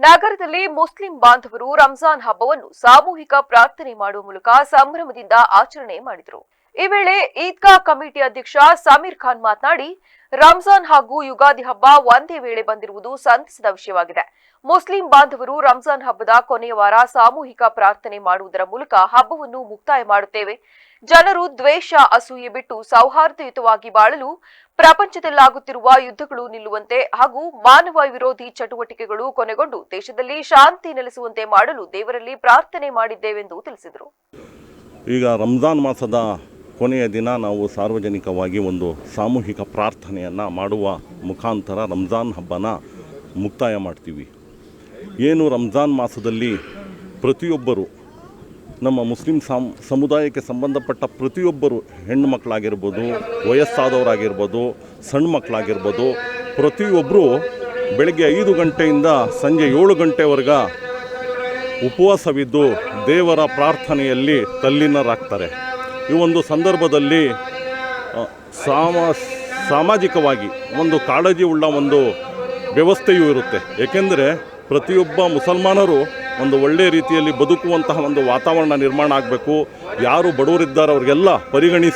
ನಗರದಲ್ಲಿ ಮುಸ್ಲಿಂ ಬಾಂಧವರು ರಂಜಾನ್ ಹಬ್ಬವನ್ನು ಸಾಮೂಹಿಕ ಪ್ರಾರ್ಥನೆ ಮಾಡುವ ಮೂಲಕ ಸಂಭ್ರಮದಿಂದ ಆಚರಣೆ ಮಾಡಿದರು. ಈ ವೇಳೆ ಈದ್ಗಾ ಕಮಿಟಿ ಅಧ್ಯಕ್ಷ ಸಮೀರ್ ಖಾನ್ ಮಾತನಾಡಿ, ರಂಜಾನ್ ಹಾಗೂ ಯುಗಾದಿ ಹಬ್ಬ ಒಂದೇ ವೇಳೆ ಬಂದಿರುವುದು ಸಂತಸದ ವಿಷಯವಾಗಿದೆ. ಮುಸ್ಲಿಂ ಬಾಂಧವರು ರಂಜಾನ್ ಹಬ್ಬದ ಕೊನೆಯ ವಾರ ಸಾಮೂಹಿಕ ಪ್ರಾರ್ಥನೆ ಮಾಡುವುದರ ಮೂಲಕ ಹಬ್ಬವನ್ನು ಮುಕ್ತಾಯ ಮಾಡುತ್ತೇವೆ. ಜನರು ದ್ವೇಷ, ಅಸೂಯೆ ಬಿಟ್ಟು ಸೌಹಾರ್ದಯುತವಾಗಿ ಬಾಳಲು, ಪ್ರಪಂಚದಲ್ಲಾಗುತ್ತಿರುವ ಯುದ್ಧಗಳು ನಿಲ್ಲುವಂತೆ ಹಾಗೂ ಮಾನವ ವಿರೋಧಿ ಚಟುವಟಿಕೆಗಳು ಕೊನೆಗೊಂಡು ದೇಶದಲ್ಲಿ ಶಾಂತಿ ನೆಲೆಸುವಂತೆ ಮಾಡಲು ದೇವರಲ್ಲಿ ಪ್ರಾರ್ಥನೆ ಮಾಡಿದ್ದೇವೆಂದು ತಿಳಿಸಿದರು. ಈಗ ರಂಜಾನ್ ಮಾಸದ ಕೊನೆಯ ದಿನ ನಾವು ಸಾರ್ವಜನಿಕವಾಗಿ ಒಂದು ಸಾಮೂಹಿಕ ಪ್ರಾರ್ಥನೆಯನ್ನು ಮಾಡುವ ಮುಖಾಂತರ ರಂಜಾನ್ ಹಬ್ಬನ ಮುಕ್ತಾಯ ಮಾಡ್ತೀವಿ. ಏನು ರಂಜಾನ್ ಮಾಸದಲ್ಲಿ ಪ್ರತಿಯೊಬ್ಬರು ನಮ್ಮ ಮುಸ್ಲಿಂ ಸಮುದಾಯಕ್ಕೆ ಸಂಬಂಧಪಟ್ಟ ಪ್ರತಿಯೊಬ್ಬರು ಹೆಣ್ಣು ಮಕ್ಕಳಾಗಿರ್ಬೋದು, ವಯಸ್ಸಾದವರಾಗಿರ್ಬೋದು, ಸಣ್ಣ ಮಕ್ಕಳಾಗಿರ್ಬೋದು, ಪ್ರತಿಯೊಬ್ಬರು ಬೆಳಗ್ಗೆ 5 ಗಂಟೆಯಿಂದ ಸಂಜೆ 7 ಗಂಟೆವರೆಗೆ ಉಪವಾಸವಿದ್ದು ದೇವರ ಪ್ರಾರ್ಥನೆಯಲ್ಲಿ ತಲ್ಲೀನರಾಗ್ತಾರೆ. ಈ ಒಂದು ಸಂದರ್ಭದಲ್ಲಿ ಸಾಮಾಜಿಕವಾಗಿ ಒಂದು ಕಾಳಜಿ ಉಳ್ಳ ಒಂದು ವ್ಯವಸ್ಥೆಯೂ ಇರುತ್ತೆ. ಏಕೆಂದರೆ ಪ್ರತಿಯೊಬ್ಬ ಮುಸಲ್ಮಾನರು ಒಂದು ಒಳ್ಳೆಯ ರೀತಿಯಲ್ಲಿ ಬದುಕುವಂತಹ ಒಂದು ವಾತಾವರಣ ನಿರ್ಮಾಣ ಆಗಬೇಕು. ಯಾರು ಬಡವರಿದ್ದಾರೆ ಅವರಿಗೆಲ್ಲ ಪರಿಗಣಿಸಿ